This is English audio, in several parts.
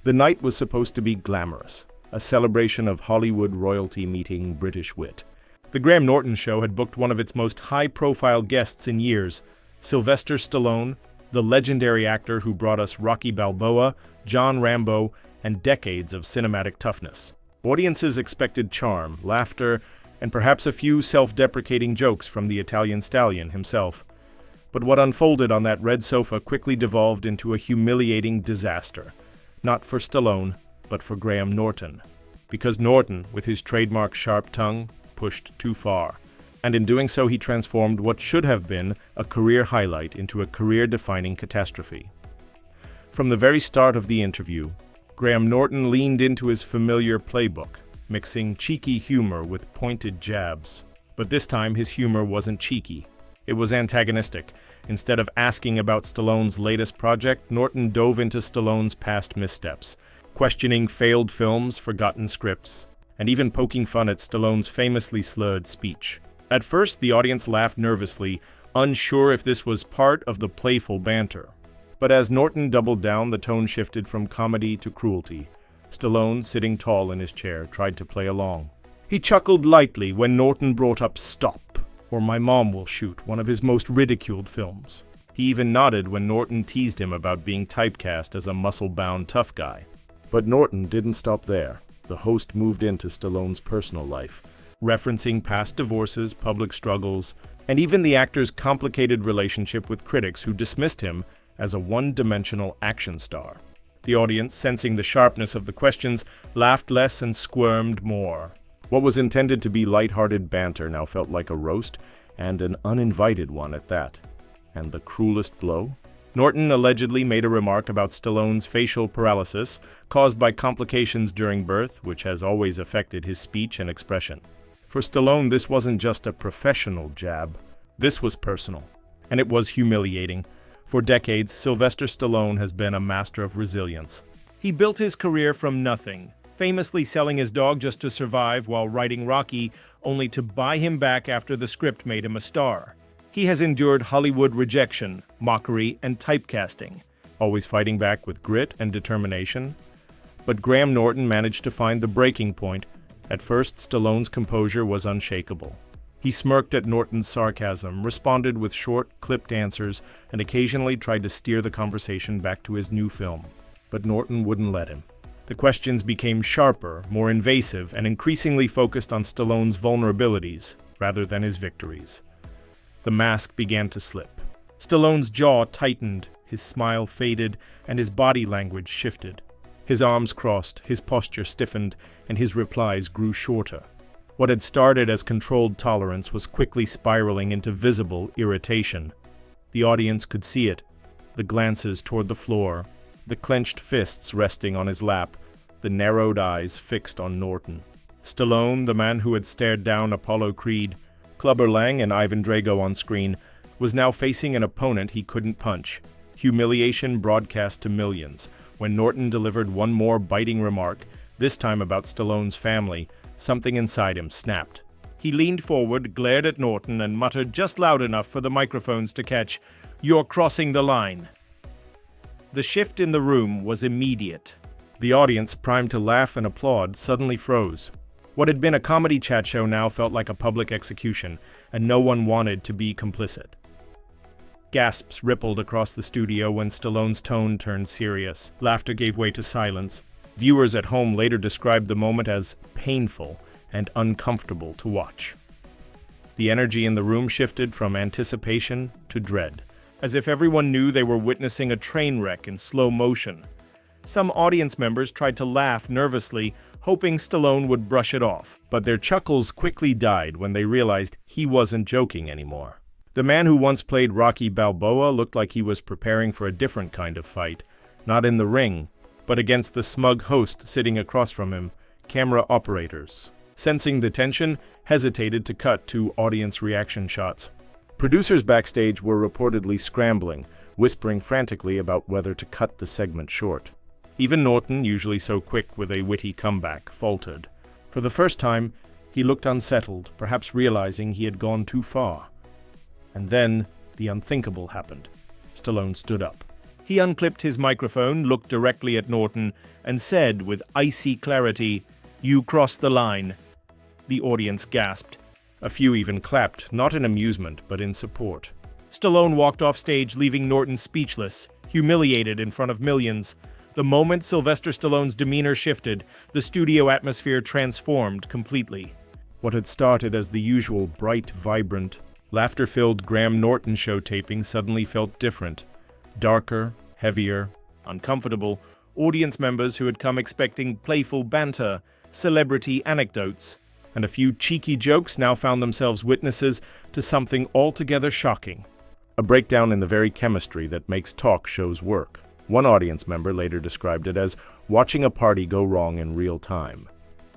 The night was supposed to be glamorous, a celebration of Hollywood royalty meeting British wit. The Graham Norton show had booked one of its most high-profile guests in years, Sylvester Stallone, the legendary actor who brought us Rocky Balboa, John Rambo, and decades of cinematic toughness. Audiences expected charm, laughter, and perhaps a few self-deprecating jokes from the Italian stallion himself. But what unfolded on that red sofa quickly devolved into a humiliating disaster. Not for Stallone, but for Graham Norton. Because Norton, with his trademark sharp tongue, pushed too far. And in doing so, he transformed what should have been a career highlight into a career-defining catastrophe. From the very start of the interview, Graham Norton leaned into his familiar playbook, mixing cheeky humor with pointed jabs. But this time, his humor wasn't cheeky. It was antagonistic. Instead of asking about Stallone's latest project, Norton dove into Stallone's past missteps, questioning failed films, forgotten scripts, and even poking fun at Stallone's famously slurred speech. At first, the audience laughed nervously, unsure if this was part of the playful banter. But as Norton doubled down, the tone shifted from comedy to cruelty. Stallone, sitting tall in his chair, tried to play along. He chuckled lightly when Norton brought up Stop, or My Mom Will Shoot, one of his most ridiculed films. He even nodded when Norton teased him about being typecast as a muscle-bound tough guy. But Norton didn't stop there. The host moved into Stallone's personal life, referencing past divorces, public struggles, and even the actor's complicated relationship with critics who dismissed him as a one-dimensional action star. The audience, sensing the sharpness of the questions, laughed less and squirmed more. What was intended to be light-hearted banter now felt like a roast, and an uninvited one at that. And the cruelest blow? Norton allegedly made a remark about Stallone's facial paralysis, caused by complications during birth, which has always affected his speech and expression. For Stallone, this wasn't just a professional jab. This was personal. And it was humiliating. For decades, Sylvester Stallone has been a master of resilience. He built his career from nothing, famously selling his dog just to survive while writing Rocky, only to buy him back after the script made him a star. He has endured Hollywood rejection, mockery, and typecasting, always fighting back with grit and determination. But Graham Norton managed to find the breaking point. At first, Stallone's composure was unshakable. He smirked at Norton's sarcasm, responded with short, clipped answers, and occasionally tried to steer the conversation back to his new film. But Norton wouldn't let him. The questions became sharper, more invasive, and increasingly focused on Stallone's vulnerabilities rather than his victories. The mask began to slip. Stallone's jaw tightened, his smile faded, and his body language shifted. His arms crossed, his posture stiffened, and his replies grew shorter. What had started as controlled tolerance was quickly spiraling into visible irritation. The audience could see it, the glances toward the floor, the clenched fists resting on his lap, the narrowed eyes fixed on Norton. Stallone, the man who had stared down Apollo Creed, Clubber Lang, and Ivan Drago on screen, was now facing an opponent he couldn't punch. Humiliation broadcast to millions. When Norton delivered one more biting remark, this time about Stallone's family, something inside him snapped. He leaned forward, glared at Norton, and muttered just loud enough for the microphones to catch, "You're crossing the line." The shift in the room was immediate. The audience, primed to laugh and applaud, suddenly froze. What had been a comedy chat show now felt like a public execution, and no one wanted to be complicit. Gasps rippled across the studio when Stallone's tone turned serious. Laughter gave way to silence. Viewers at home later described the moment as painful and uncomfortable to watch. The energy in the room shifted from anticipation to dread, as if everyone knew they were witnessing a train wreck in slow motion. Some audience members tried to laugh nervously, hoping Stallone would brush it off, but their chuckles quickly died when they realized he wasn't joking anymore. The man who once played Rocky Balboa looked like he was preparing for a different kind of fight, not in the ring, but against the smug host sitting across from him. Camera operators, sensing the tension, hesitated to cut to audience reaction shots. Producers backstage were reportedly scrambling, whispering frantically about whether to cut the segment short. Even Norton, usually so quick with a witty comeback, faltered. For the first time, he looked unsettled, perhaps realizing he had gone too far. And then, the unthinkable happened. Stallone stood up. He unclipped his microphone, looked directly at Norton, and said with icy clarity, "You crossed the line." The audience gasped. A few even clapped, not in amusement, but in support. Stallone walked off stage, leaving Norton speechless, humiliated in front of millions. The moment Sylvester Stallone's demeanor shifted, the studio atmosphere transformed completely. What had started as the usual bright, vibrant, laughter-filled Graham Norton show taping suddenly felt different. Darker, heavier, uncomfortable. Audience members who had come expecting playful banter, celebrity anecdotes, and a few cheeky jokes now found themselves witnesses to something altogether shocking. A breakdown in the very chemistry that makes talk shows work. One audience member later described it as watching a party go wrong in real time.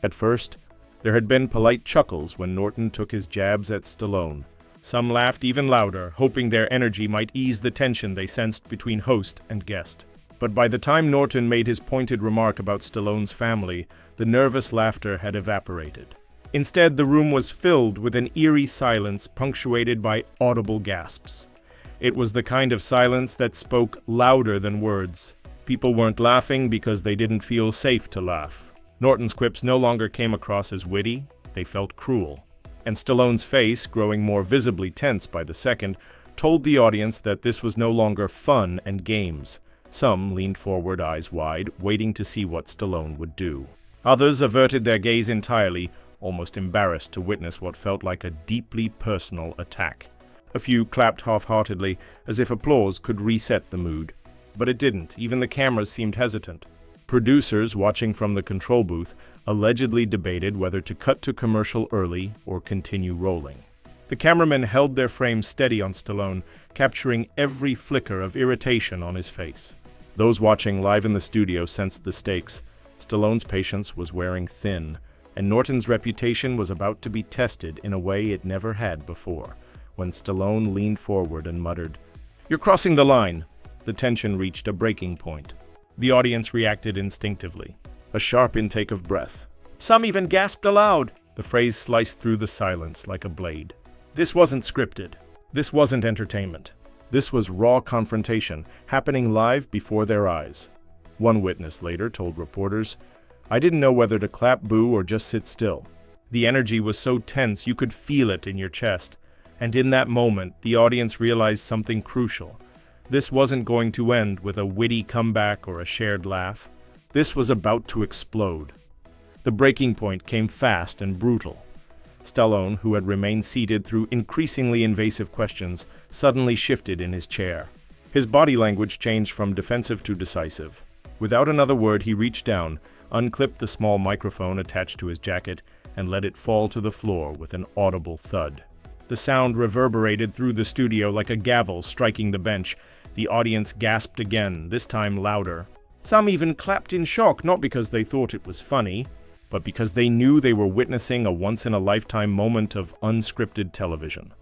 At first, there had been polite chuckles when Norton took his jabs at Stallone. Some laughed even louder, hoping their energy might ease the tension they sensed between host and guest. But by the time Norton made his pointed remark about Stallone's family, the nervous laughter had evaporated. Instead, the room was filled with an eerie silence punctuated by audible gasps. It was the kind of silence that spoke louder than words. People weren't laughing because they didn't feel safe to laugh. Norton's quips no longer came across as witty, they felt cruel. And Stallone's face, growing more visibly tense by the second, told the audience that this was no longer fun and games. Some leaned forward, eyes wide, waiting to see what Stallone would do. Others averted their gaze entirely, almost embarrassed to witness what felt like a deeply personal attack. A few clapped half-heartedly, as if applause could reset the mood. But it didn't. Even the cameras seemed hesitant. Producers, watching from the control booth, allegedly debated whether to cut to commercial early or continue rolling. The cameramen held their frames steady on Stallone, capturing every flicker of irritation on his face. Those watching live in the studio sensed the stakes. Stallone's patience was wearing thin, and Norton's reputation was about to be tested in a way it never had before. When Stallone leaned forward and muttered, "You're crossing the line," the tension reached a breaking point. The audience reacted instinctively. A sharp intake of breath. Some even gasped aloud. The phrase sliced through the silence like a blade. This wasn't scripted. This wasn't entertainment. This was raw confrontation, happening live before their eyes. One witness later told reporters, "I didn't know whether to clap, boo, or just sit still. The energy was so tense you could feel it in your chest. And in that moment, the audience realized something crucial. This wasn't going to end with a witty comeback or a shared laugh. This was about to explode." The breaking point came fast and brutal. Stallone, who had remained seated through increasingly invasive questions, suddenly shifted in his chair. His body language changed from defensive to decisive. Without another word, he reached down, unclipped the small microphone attached to his jacket, and let it fall to the floor with an audible thud. The sound reverberated through the studio like a gavel striking the bench. The audience gasped again, this time louder. Some even clapped in shock, not because they thought it was funny, but because they knew they were witnessing a once-in-a-lifetime moment of unscripted television.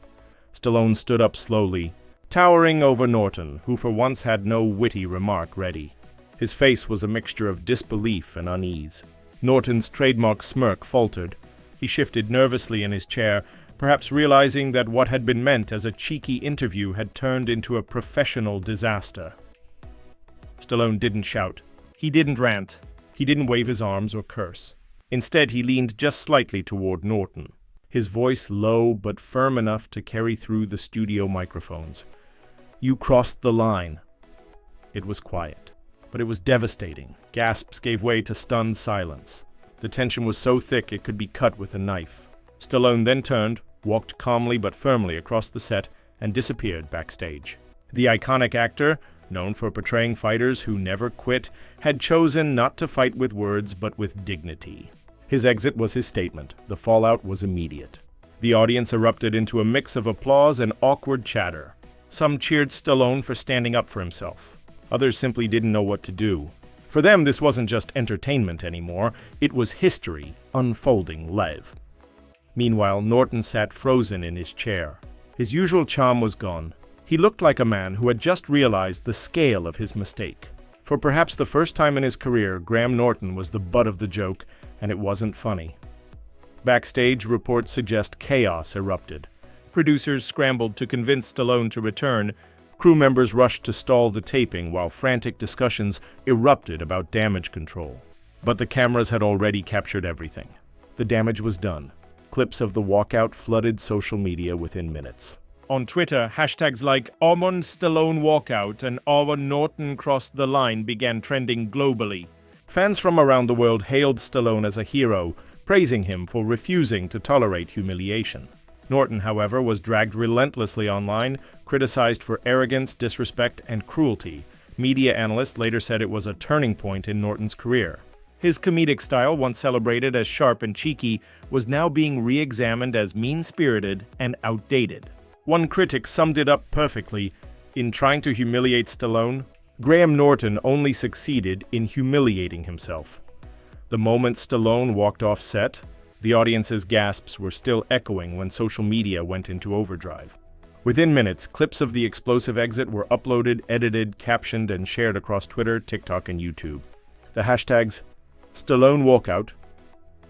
Stallone stood up slowly, towering over Norton, who for once had no witty remark ready. His face was a mixture of disbelief and unease. Norton's trademark smirk faltered. He shifted nervously in his chair, perhaps realizing that what had been meant as a cheeky interview had turned into a professional disaster. Stallone didn't shout. He didn't rant. He didn't wave his arms or curse. Instead, he leaned just slightly toward Norton, his voice low but firm enough to carry through the studio microphones. "You crossed the line." It was quiet, but it was devastating. Gasps gave way to stunned silence. The tension was so thick it could be cut with a knife. Stallone then turned, walked calmly but firmly across the set, and disappeared backstage. The iconic actor, known for portraying fighters who never quit, had chosen not to fight with words but with dignity. His exit was his statement. The fallout was immediate. The audience erupted into a mix of applause and awkward chatter. Some cheered Stallone for standing up for himself. Others simply didn't know what to do. For them, this wasn't just entertainment anymore. It was history unfolding live. Meanwhile, Norton sat frozen in his chair. His usual charm was gone. He looked like a man who had just realized the scale of his mistake. For perhaps the first time in his career, Graham Norton was the butt of the joke, and it wasn't funny. Backstage, reports suggest chaos erupted. Producers scrambled to convince Stallone to return. Crew members rushed to stall the taping while frantic discussions erupted about damage control. But the cameras had already captured everything. The damage was done. Clips of the walkout flooded social media within minutes. On Twitter, hashtags like Ormond Stallone walkout and Graham Norton crossed the line began trending globally. Fans from around the world hailed Stallone as a hero, praising him for refusing to tolerate humiliation. Norton, however, was dragged relentlessly online, criticized for arrogance, disrespect, and cruelty. Media analysts later said it was a turning point in Norton's career. His comedic style, once celebrated as sharp and cheeky, was now being re-examined as mean-spirited and outdated. One critic summed it up perfectly. In trying to humiliate Stallone, Graham Norton only succeeded in humiliating himself. The moment Stallone walked off set, the audience's gasps were still echoing when social media went into overdrive. Within minutes, clips of the explosive exit were uploaded, edited, captioned, and shared across Twitter, TikTok, and YouTube. The hashtags Stallone walkout,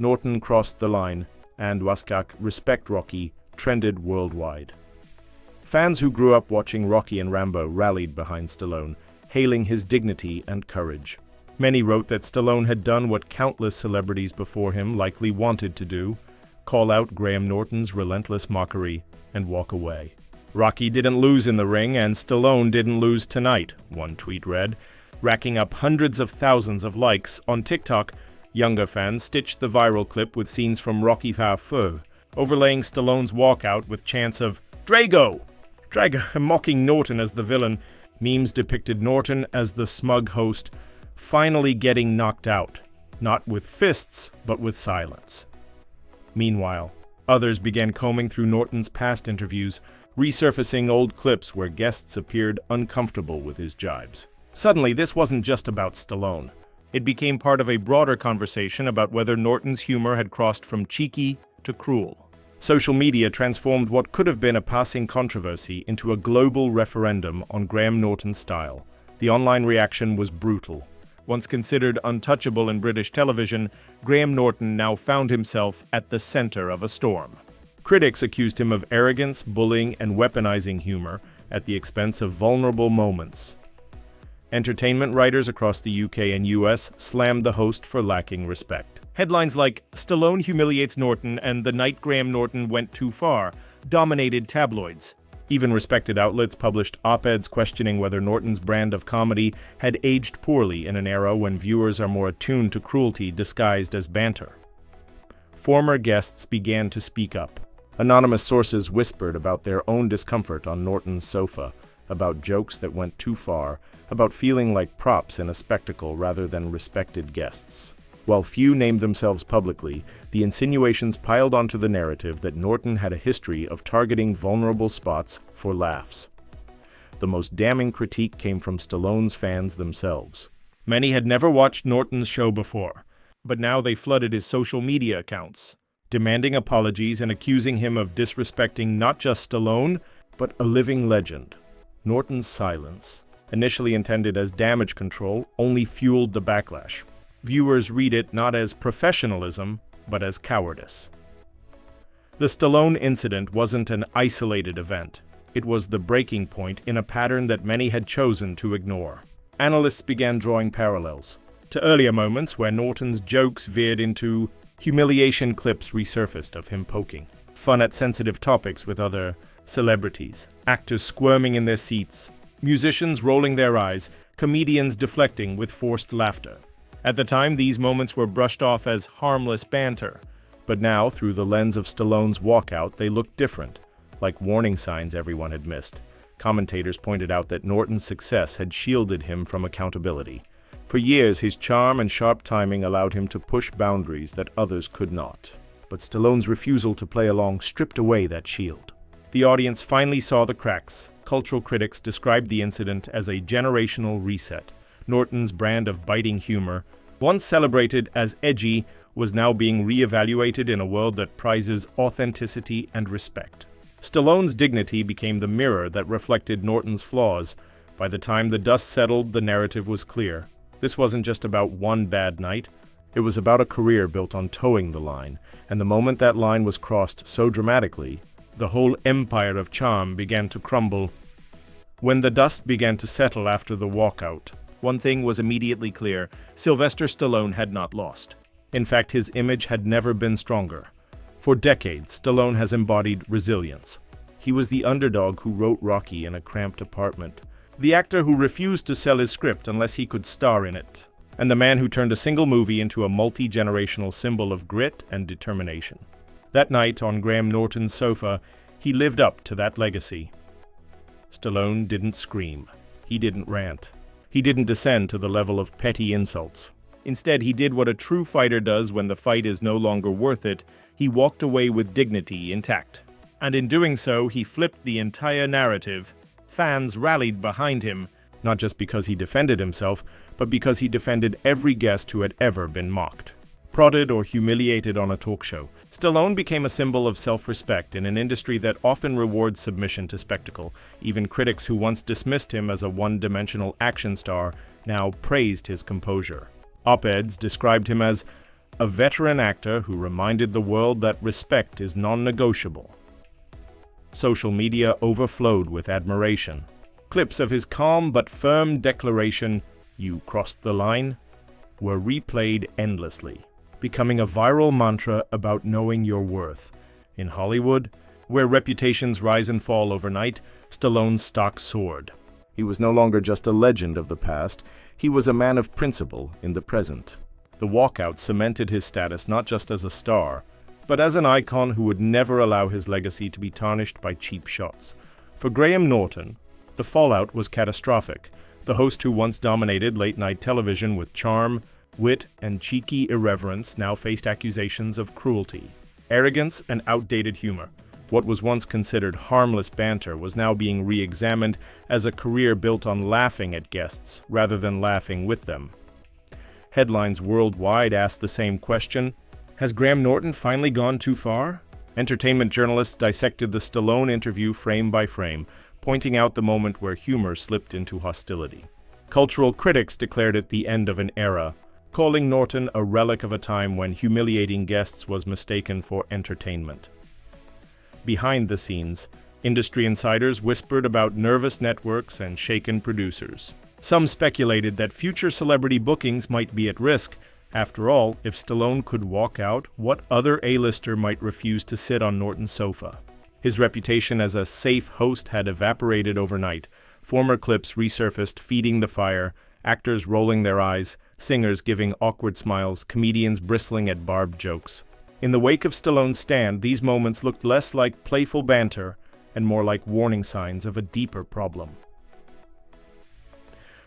Norton crossed the line, and Waskak respect Rocky trended worldwide. Fans who grew up watching Rocky and Rambo rallied behind Stallone, hailing his dignity and courage. Many wrote that Stallone had done what countless celebrities before him likely wanted to do, call out Graham Norton's relentless mockery, and walk away. Rocky didn't lose in the ring, and Stallone didn't lose tonight, one tweet read. Racking up hundreds of thousands of likes, on TikTok, younger fans stitched the viral clip with scenes from Rocky IV, overlaying Stallone's walkout with chants of Drago! Drago, mocking Norton as the villain. Memes depicted Norton as the smug host, finally getting knocked out, not with fists, but with silence. Meanwhile, others began combing through Norton's past interviews, resurfacing old clips where guests appeared uncomfortable with his jibes. Suddenly, this wasn't just about Stallone. It became part of a broader conversation about whether Norton's humor had crossed from cheeky to cruel. Social media transformed what could have been a passing controversy into a global referendum on Graham Norton's style. The online reaction was brutal. Once considered untouchable in British television, Graham Norton now found himself at the center of a storm. Critics accused him of arrogance, bullying, and weaponizing humor at the expense of vulnerable moments. Entertainment writers across the UK and US slammed the host for lacking respect. Headlines like Stallone humiliates Norton and the night Graham Norton went too far dominated tabloids. Even respected outlets published op-eds questioning whether Norton's brand of comedy had aged poorly in an era when viewers are more attuned to cruelty disguised as banter. Former guests began to speak up. Anonymous sources whispered about their own discomfort on Norton's sofa, about jokes that went too far, about feeling like props in a spectacle rather than respected guests. While few named themselves publicly, the insinuations piled onto the narrative that Norton had a history of targeting vulnerable spots for laughs. The most damning critique came from Stallone's fans themselves. Many had never watched Norton's show before, but now they flooded his social media accounts, demanding apologies and accusing him of disrespecting not just Stallone, but a living legend. Norton's silence, initially intended as damage control, only fueled the backlash. Viewers read it not as professionalism, but as cowardice. The Stallone incident wasn't an isolated event. It was the breaking point in a pattern that many had chosen to ignore. Analysts began drawing parallels to earlier moments where Norton's jokes veered into humiliation. Clips resurfaced of him poking fun at sensitive topics with other celebrities, actors squirming in their seats, musicians rolling their eyes, comedians deflecting with forced laughter. At the time, these moments were brushed off as harmless banter, but now, through the lens of Stallone's walkout, they looked different, like warning signs everyone had missed. Commentators pointed out that Norton's success had shielded him from accountability. For years, his charm and sharp timing allowed him to push boundaries that others could not. But Stallone's refusal to play along stripped away that shield. The audience finally saw the cracks. Cultural critics described the incident as a generational reset. Norton's brand of biting humor, once celebrated as edgy, was now being re-evaluated in a world that prizes authenticity and respect. Stallone's dignity became the mirror that reflected Norton's flaws. By the time the dust settled, the narrative was clear. This wasn't just about one bad night. It was about a career built on towing the line, and the moment that line was crossed so dramatically, the whole empire of charm began to crumble When the dust began to settle after the walkout, one thing was immediately clear: Sylvester Stallone had not lost. In fact, his image had never been stronger. For decades, Stallone has embodied resilience. He was the underdog who wrote Rocky in a cramped apartment, the actor who refused to sell his script unless he could star in it, and the man who turned a single movie into a multi-generational symbol of grit and determination. That night, on Graham Norton's sofa, he lived up to that legacy. Stallone didn't scream. He didn't rant. He didn't descend to the level of petty insults. Instead, he did what a true fighter does when the fight is no longer worth it. He walked away with dignity intact. And in doing so, he flipped the entire narrative. Fans rallied behind him, not just because he defended himself, but because he defended every guest who had ever been mocked, prodded, or humiliated on a talk show. Stallone became a symbol of self-respect in an industry that often rewards submission to spectacle. Even critics who once dismissed him as a one-dimensional action star now praised his composure. Op-eds described him as a veteran actor who reminded the world that respect is non-negotiable. Social media overflowed with admiration. Clips of his calm but firm declaration, "You crossed the line," were replayed endlessly, becoming a viral mantra about knowing your worth. In Hollywood, where reputations rise and fall overnight, Stallone's stock soared. He was no longer just a legend of the past, he was a man of principle in the present. The walkout cemented his status not just as a star, but as an icon who would never allow his legacy to be tarnished by cheap shots. For Graham Norton, the fallout was catastrophic. The host who once dominated late-night television with charm, wit, and cheeky irreverence now faced accusations of cruelty, arrogance, and outdated humor. What was once considered harmless banter was now being re-examined as a career built on laughing at guests rather than laughing with them. Headlines worldwide asked the same question: has Graham Norton finally gone too far? Entertainment journalists dissected the Stallone interview frame by frame, pointing out the moment where humor slipped into hostility. Cultural critics declared it the end of an era, calling Norton a relic of a time when humiliating guests was mistaken for entertainment. Behind the scenes, industry insiders whispered about nervous networks and shaken producers. Some speculated that future celebrity bookings might be at risk. After all, if Stallone could walk out, what other A-lister might refuse to sit on Norton's sofa? His reputation as a safe host had evaporated overnight. Former clips resurfaced, feeding the fire, actors rolling their eyes, singers giving awkward smiles, comedians bristling at barbed jokes. In the wake of Stallone's stand, these moments looked less like playful banter and more like warning signs of a deeper problem.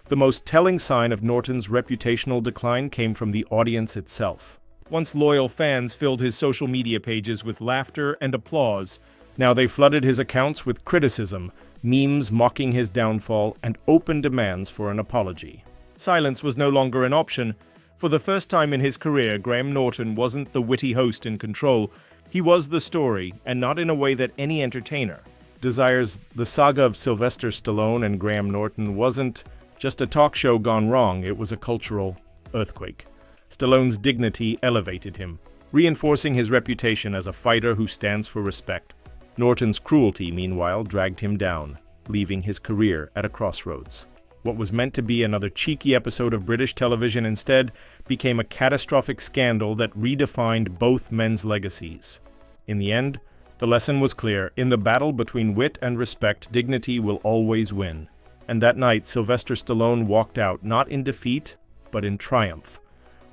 The most telling sign of Norton's reputational decline came from the audience itself. Once loyal fans filled his social media pages with laughter and applause, now they flooded his accounts with criticism, memes mocking his downfall, and open demands for an apology. Silence was no longer an option. For the first time in his career, Graham Norton wasn't the witty host in control. He was the story, and not in a way that any entertainer desires. The saga of Sylvester Stallone and Graham Norton wasn't just a talk show gone wrong, it was a cultural earthquake. Stallone's dignity elevated him, reinforcing his reputation as a fighter who stands for respect. Norton's cruelty, meanwhile, dragged him down, leaving his career at a crossroads. What was meant to be another cheeky episode of British television instead became a catastrophic scandal that redefined both men's legacies. In the end, the lesson was clear: in the battle between wit and respect, dignity will always win. And that night, Sylvester Stallone walked out not in defeat, but in triumph,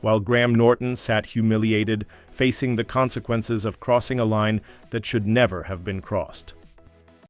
while Graham Norton sat humiliated, facing the consequences of crossing a line that should never have been crossed.